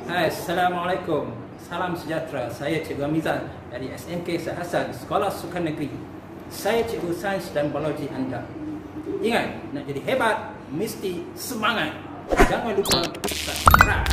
Hai, Assalamualaikum. Salam sejahtera. Saya Cikgu Amizan dari SMK Sahasan, Sekolah Sukan Negeri. Saya Cikgu Sains dan Biologi anda. Ingat, nak jadi hebat, mesti semangat. Jangan lupa subscribe.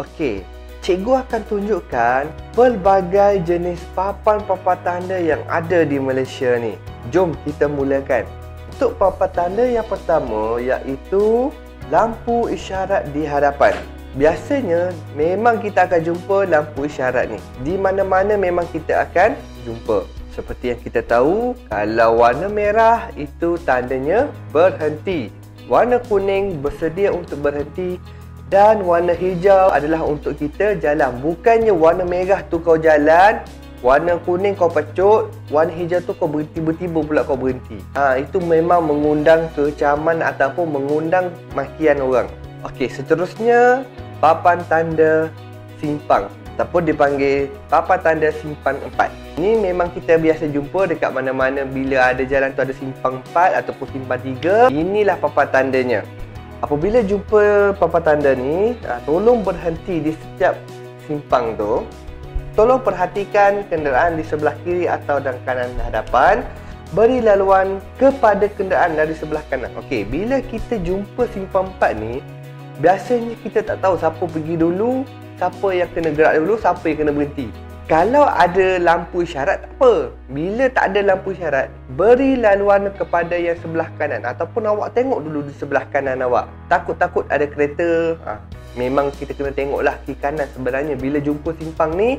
Okey, cikgu akan tunjukkan pelbagai jenis papan-papan tanda yang ada di Malaysia ni. Jom kita mulakan. Untuk papan tanda yang pertama iaitu lampu isyarat di hadapan. Biasanya memang kita akan jumpa lampu isyarat ni. Di mana-mana memang kita akan jumpa. Seperti yang kita tahu, kalau warna merah itu tandanya berhenti. Warna kuning bersedia untuk berhenti dan warna hijau adalah untuk kita jalan. Bukannya warna merah tu kau jalan, warna kuning kau pecut, warna hijau tu kau tiba-tiba pula kau berhenti. Itu memang mengundang kecaman ataupun mengundang makian orang. Okey, seterusnya papan tanda simpang ataupun dipanggil papan tanda simpang 4. Ini memang kita biasa jumpa dekat mana-mana bila ada jalan tu ada simpang 4 ataupun simpang 3. Inilah papan tandanya. Apabila jumpa papan tanda ni, tolong berhenti di setiap simpang tu. Tolong perhatikan kenderaan di sebelah kiri atau dan kanan hadapan. Beri laluan kepada kenderaan dari sebelah kanan. Okey, bila kita jumpa simpang 4 ni, biasanya kita tak tahu siapa pergi dulu, siapa yang kena gerak dulu, siapa yang kena berhenti. Kalau ada lampu isyarat, tak apa. Bila tak ada lampu isyarat, beri laluan kepada yang sebelah kanan. Ataupun awak tengok dulu di sebelah kanan awak. Takut-takut ada kereta, memang kita kena tengoklah kiri kanan sebenarnya. Bila jumpa simpang ni,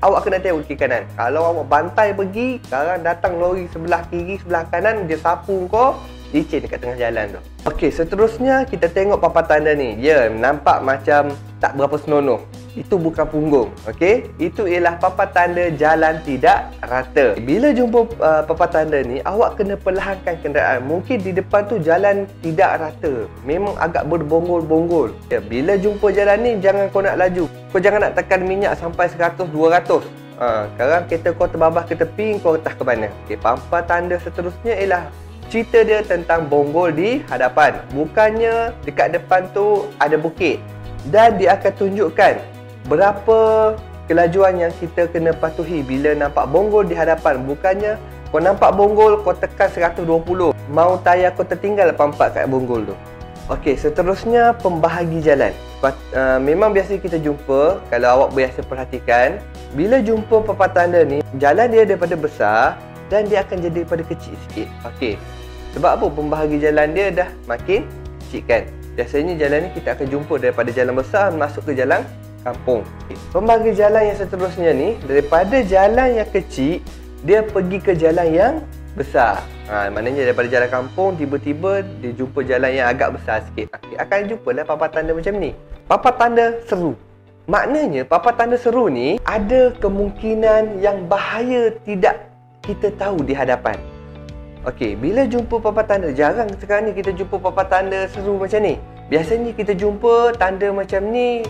awak kena tengok kiri kanan. Kalau awak bantai pergi, sekarang datang lori sebelah kiri, sebelah kanan, dia sapu kau, licin dekat tengah jalan tu. Okey, seterusnya kita tengok papan tanda ni. Ya, nampak macam tak berapa senonoh. Itu bukan punggung, okey? Itu ialah papan tanda jalan tidak rata. Bila jumpa papan tanda ni, awak kena perlahankan kenderaan. Mungkin di depan tu jalan tidak rata. Memang agak berbonggol-bonggol. Ya, bila jumpa jalan ni, jangan kau nak laju. Kau jangan nak tekan minyak sampai 100, 200. Sekarang kereta kau terbabas ke tepi, kau entah ke mana. Okey, papan tanda seterusnya ialah cerita dia tentang bonggol di hadapan. Bukannya dekat depan tu ada bukit. Dan dia akan tunjukkan berapa kelajuan yang kita kena patuhi bila nampak bonggol di hadapan. Bukannya kau nampak bonggol, kau tekan 120. Mau tayar kau tertinggal pampak kat bonggol tu. Okey, seterusnya pembahagi jalan. Memang biasa kita jumpa, kalau awak biasa perhatikan, bila jumpa papan tanda ni, jalan dia daripada besar dan dia akan jadi daripada kecil sikit. Okey, sebab apa? Pembahagi jalan dia dah makin kecil kan. Biasanya jalan ni kita akan jumpa daripada jalan besar masuk ke jalan kampung. Pembahagi jalan yang seterusnya ni, daripada jalan yang kecil dia pergi ke jalan yang besar. Maknanya daripada jalan kampung tiba-tiba dia jumpa jalan yang agak besar sikit. Akan jumpalah papan tanda macam ni. Papan tanda seru. Maknanya papan tanda seru ni ada kemungkinan yang bahaya tidak kita tahu di hadapan. Okey, bila jumpa papan tanda, jarang sekarang ni kita jumpa papan tanda seru macam ni. Biasanya kita jumpa tanda macam ni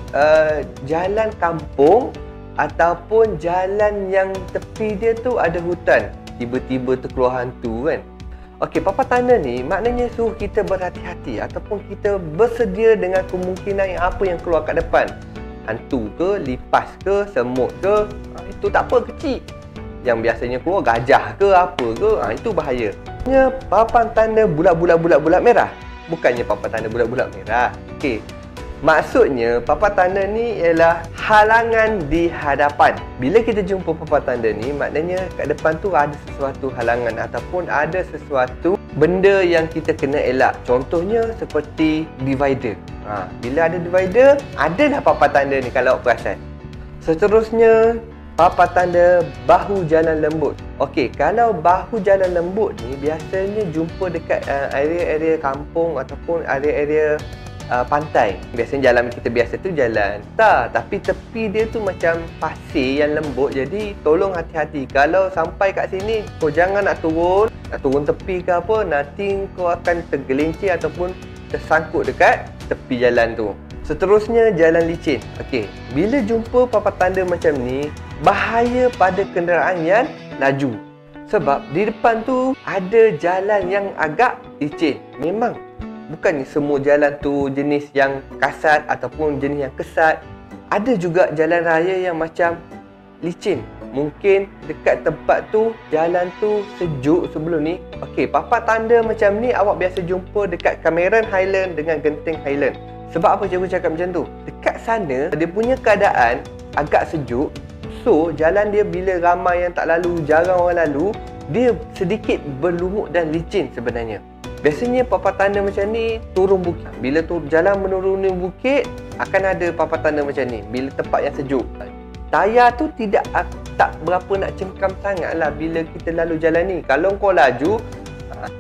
jalan kampung ataupun jalan yang tepi dia tu ada hutan. Tiba-tiba tu keluar hantu kan. Okey, papan tanda ni maknanya suruh kita berhati-hati ataupun kita bersedia dengan kemungkinan yang apa yang keluar kat depan. Hantu ke, lipas ke, semut ke, itu tak apa, kecil. Yang biasanya keluar gajah ke apa ke, itu bahaya. Papan tanda bulat-bulat merah. Bukannya papan tanda bulat-bulat merah. Okey, maksudnya papan tanda ni ialah halangan di hadapan. Bila kita jumpa papan tanda ni, maknanya kat depan tu ada sesuatu halangan ataupun ada sesuatu benda yang kita kena elak. Contohnya seperti divider. Bila ada divider, adalah papan tanda ni kalau awak perasan. Seterusnya papan tanda bahu jalan lembut. Okey, kalau bahu jalan lembut ni biasanya jumpa dekat area-area kampung ataupun area-area pantai. Biasanya jalan kita biasa tu jalan tar, tapi tepi dia tu macam pasir yang lembut. Jadi tolong hati-hati. Kalau sampai kat sini, kau jangan nak turun tepi ke apa, nanti kau akan tergelincir ataupun tersangkut dekat tepi jalan tu. Seterusnya jalan licin. Okey, bila jumpa papan tanda macam ni, bahaya pada kenderaan yang laju. Sebab di depan tu ada jalan yang agak licin. Memang Bukan semua jalan tu jenis yang kasar ataupun jenis yang kesat. Ada juga jalan raya yang macam licin. Mungkin dekat tempat tu jalan tu sejuk sebelum ni. Okey, papan tanda macam ni awak biasa jumpa dekat Cameron Highland dengan Genting Highland. Sebab apa cikgu cakap macam tu? Dekat sana dia punya keadaan agak sejuk. So jalan dia bila ramai yang tak lalu, jarang orang lalu, dia sedikit berlumut dan licin sebenarnya. Biasanya papan tanda macam ni turun bukit. Bila jalan menuruni bukit akan ada papan tanda macam ni bila tempat yang sejuk. Tayar tu tak berapa nak cengkam sangat lah bila kita lalu jalan ni. Kalau kau laju,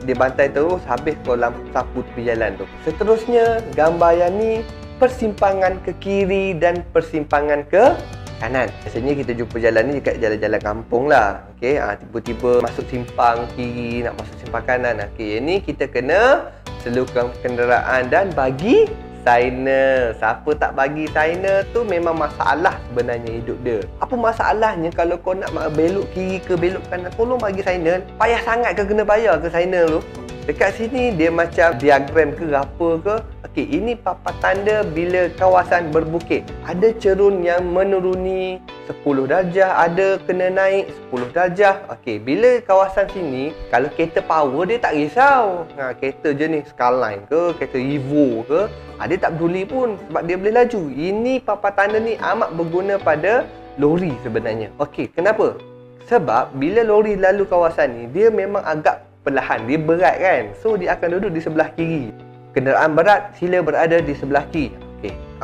dia bantai terus, habis kau sapu tepi jalan tu. Seterusnya, gambar yang ni persimpangan ke kiri dan persimpangan ke kanan. Biasanya kita jumpa jalan ni dekat jalan-jalan kampung lah. Okay, tiba-tiba masuk simpang kiri, nak masuk simpang kanan. Okay, yang ni kita kena slowkan kenderaan dan bagi signer. Siapa tak bagi signer tu memang masalah sebenarnya hidup dia. Apa masalahnya kalau kau nak belok kiri ke belok kanan, tolong bagi signer. Payah sangat ke kena bayar ke signer tu? Dekat sini dia macam diagram ke apa ke. Okey, ini papan tanda bila kawasan berbukit. Ada cerun yang menuruni 10 darjah, ada kena naik 10 darjah. Okey, bila kawasan sini, kalau kereta power dia tak risau. Kereta jenis Skyline ke, kereta Evo ke, dia tak peduli pun sebab dia boleh laju. Ini papan tanda ni amat berguna pada lori sebenarnya. Okey, kenapa? Sebab bila lori lalu kawasan ni, dia memang agak perlahan, dia berat kan. So dia akan duduk di sebelah kiri. Kenderaan berat sila berada di sebelah kiri.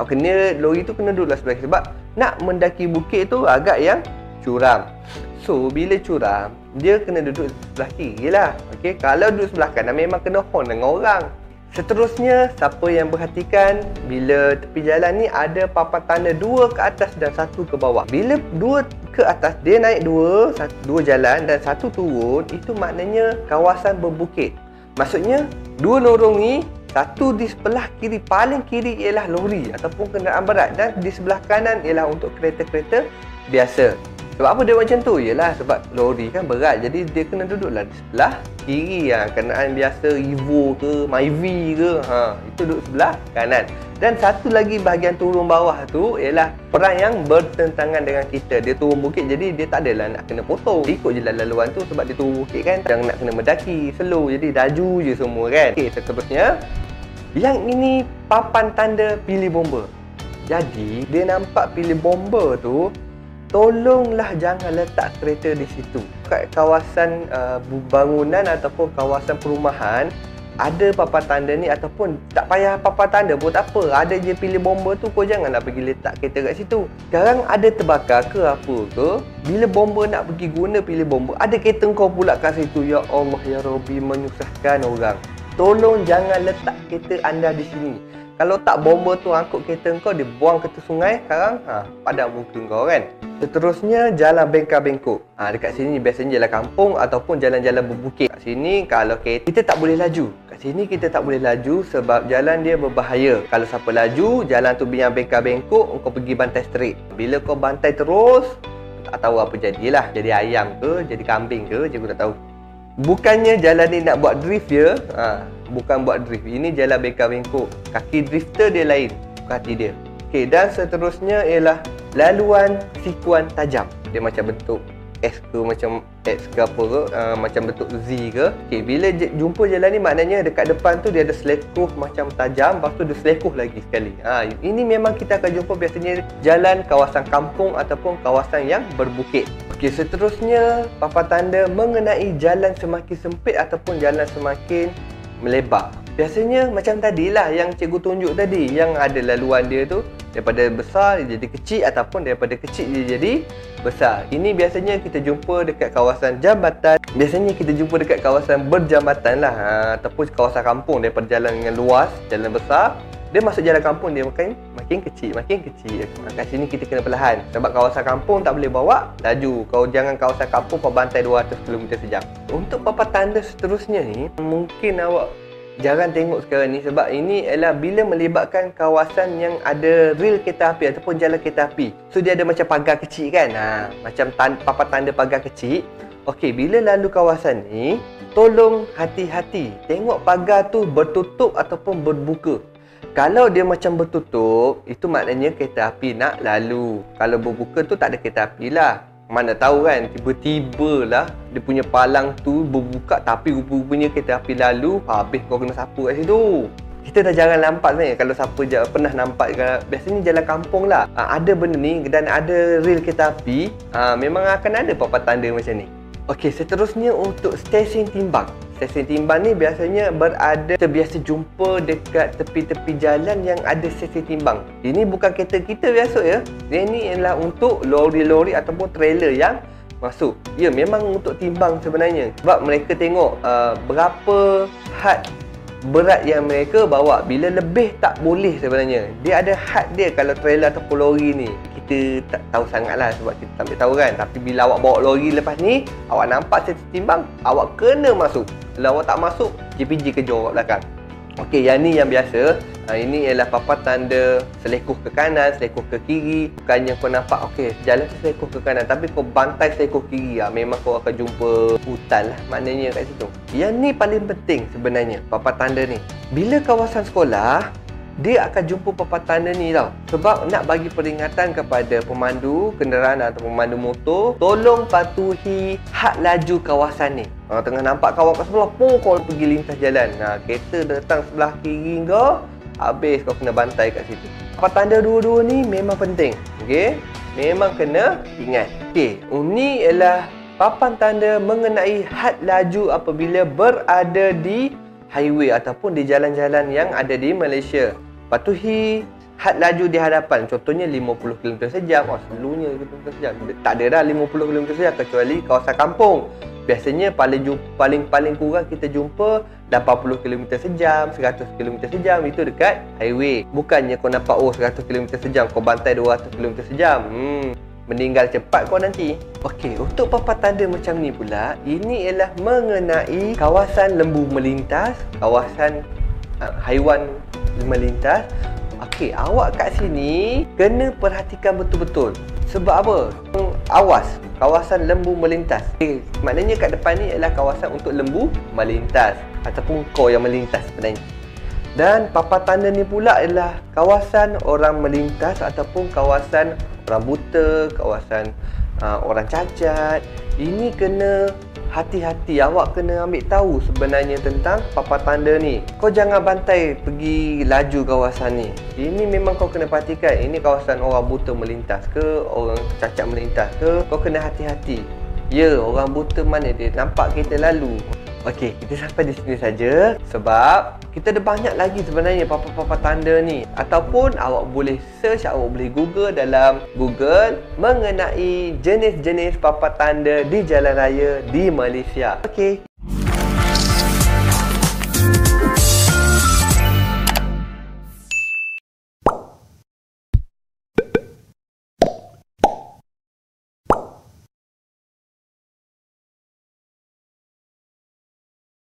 Okey, lori tu kena duduklah sebelah kiri sebab nak mendaki bukit tu agak yang curam. So bila curam, dia kena duduk sebelah kiri lah. Okey, kalau duduk sebelah kanan memang kena horn dengan orang. Seterusnya, siapa yang perhatikan bila tepi jalan ni ada papan tanda 2 ke atas dan 1 ke bawah. Bila 2 ke atas, dia naik 2 jalan dan 1 turun, itu maknanya kawasan berbukit. Maksudnya 2 lorong ni, 1 di sebelah kiri, paling kiri ialah lori ataupun kenderaan berat dan di sebelah kanan ialah untuk kereta-kereta biasa. Sebab apa dia macam tu? Ialah sebab lori kan berat, jadi dia kena duduklah di sebelah kiri. Kenderaan biasa Evo ke, Myvi ke, itu duduk sebelah kanan. Dan satu lagi bahagian turun bawah tu ialah orang yang bertentangan dengan kita. Dia turun bukit, jadi dia tak adalah nak kena potong. Dia ikut je laluan tu sebab dia turun bukit kan. Jangan nak kena mendaki, slow, jadi laju je semua kan. Okey, seterusnya, yang ini papan tanda pilih bomba. Jadi dia nampak pilih bomba tu, tolonglah jangan letak kereta di situ. Kat kawasan bangunan ataupun kawasan perumahan, ada papan tanda ni ataupun tak payah papan tanda pun tak apa. Ada je pilih bomba tu, kau janganlah pergi letak kereta kat situ. Sekarang ada terbakar ke apa ke, bila bomba nak pergi guna pilih bomba, ada kereta kau pula kat situ. Ya Allah, ya Rabbi, menyusahkan orang. Tolong jangan letak kereta anda di sini. Kalau tak bomba tu angkut kereta kau, dia buang ke sungai, sekarang padam muka kau kan. Seterusnya, jalan bengkak-bengkok. Dekat sini biasanya jalan kampung ataupun jalan-jalan berbukit. Kat sini kalau kita tak boleh laju. Kat sini kita tak boleh laju sebab jalan dia berbahaya. Kalau siapa laju, jalan tu yang bengkak-bengkok, kau pergi bantai straight. Bila kau bantai terus, tak tahu apa jadilah. Jadi ayam ke, jadi kambing ke, cikgu tak tahu. Bukannya jalan ni nak buat drift ya. Bukan buat drift. Ini jalan bengkak-bengkok. Kaki drifter dia lain, bukan hati dia. Okey, dan seterusnya ialah laluan sikuan tajam. Dia macam bentuk S ke, macam X ke apa ke, macam bentuk Z ke. Okey, bila jumpa jalan ni maknanya dekat depan tu dia ada selekoh macam tajam, lepas tu dia selekoh lagi sekali. Ini memang kita akan jumpa biasanya jalan kawasan kampung ataupun kawasan yang berbukit. Okey, seterusnya papan tanda mengenai jalan semakin sempit ataupun jalan semakin melebar. Biasanya macam tadilah yang cikgu tunjuk tadi, yang ada laluan dia tu daripada besar dia jadi kecil ataupun daripada kecil dia jadi besar. Ini biasanya kita jumpa dekat kawasan jambatan. Biasanya kita jumpa dekat kawasan berjambatan lah, ataupun kawasan kampung. Daripada jalan yang luas, jalan besar, dia masuk jalan kampung dia makin kecil, makin kecil. Kat sini kita kena perlahan sebab kawasan kampung tak boleh bawa laju. Kau jangan kawasan kampung kau bantai 200 km sejam. Untuk papan tanda seterusnya ni, mungkin awak jarang tengok sekarang ni sebab ini adalah bila melibatkan kawasan yang ada rel kereta api ataupun jalan kereta api. So dia ada macam pagar kecil kan, macam papan tanda pagar kecil. Okey, bila lalu kawasan ni, tolong hati-hati. Tengok pagar tu bertutup ataupun berbuka. Kalau dia macam bertutup, itu maknanya kereta api nak lalu. Kalau berbuka tu tak ada kereta api lah. Mana tahu kan, tiba-tiba lah dia punya palang tu berbuka tapi rupanya kereta api lalu, habis kau kena sapu kat situ. Kita dah jarang nampak sebenarnya. Kalau siapa pernah nampak, biasanya jalan kampung lah, ada benda ni dan ada rel kereta api, memang akan ada papan tanda macam ni. Okey, seterusnya untuk stesen timbang. Stesen timbang ni biasanya berada, kita biasa jumpa dekat tepi-tepi jalan yang ada stesen timbang. Ini bukan kereta kita biasa ya. Ini adalah untuk lori-lori ataupun trailer yang masuk. Ya, memang untuk timbang sebenarnya. Sebab mereka tengok berapa had berat yang mereka bawa. Bila lebih tak boleh sebenarnya. Dia ada had dia kalau trailer ataupun lori ni. Kita tak tahu sangat lah sebab kita tak tahu kan. Tapi bila awak bawa lori lepas ni, awak nampak stesen timbang, awak kena masuk. Kalau awak tak masuk, JPJ kejar awak belakang. Okey, yang ni yang biasa. Ini ialah papan tanda selekoh ke kanan, selekoh ke kiri. Bukannya kau nampak, okey, jalan tu selekoh ke kanan, tapi kau bantai selekoh kiri, memang kau akan jumpa hutan lah maknanya kat situ. Yang ni paling penting sebenarnya, papan tanda ni. Bila kawasan sekolah, dia akan jumpa papan tanda ni tau. Sebab nak bagi peringatan kepada pemandu kenderaan atau pemandu motor, tolong patuhi had laju kawasan ni. Tengah nampak kawan kat sebelah, kau pergi lintas jalan. Kereta datang sebelah kiri kau, habis kau kena bantai kat situ. Papan tanda dua-dua ni memang penting. Okey, memang kena ingat. Okey, ini ialah papan tanda mengenai had laju apabila berada di highway ataupun di jalan-jalan yang ada di Malaysia. Patuhi had laju di hadapan. Contohnya 50 km sejam. Selalunya km sejam. Tak ada dah 50 km sejam kecuali kawasan kampung. Biasanya paling kurang kita jumpa 80 km sejam, 100 km sejam. Itu dekat highway. Bukannya kau nampak 100 km sejam, kau bantai 200 km sejam. Meninggal cepat kau nanti. Okey, untuk papan tanda macam ni pula, ini ialah mengenai kawasan lembu melintas, kawasan haiwan melintas. Okey, awak kat sini kena perhatikan betul-betul. Sebab apa? Awas, kawasan lembu melintas. Okay, maknanya kat depan ni ialah kawasan untuk lembu melintas ataupun kau yang melintas sebenarnya. Dan papan tanda ni pula ialah kawasan orang melintas ataupun kawasan orang buta, kawasan orang cacat. Ini kena hati-hati, awak kena ambil tahu sebenarnya tentang papan tanda ni. Kau jangan bantai pergi laju kawasan ni. Ini memang kau kena perhatikan. Ini kawasan orang buta melintas ke, orang cacat melintas ke, kau kena hati-hati. Ya, orang buta mana dia nampak kereta lalu. Okey, kita sampai di sini saja sebab kita ada banyak lagi sebenarnya papan-papan tanda ni. Ataupun awak boleh search, awak boleh Google dalam Google mengenai jenis-jenis papan tanda di jalan raya di Malaysia. Okey.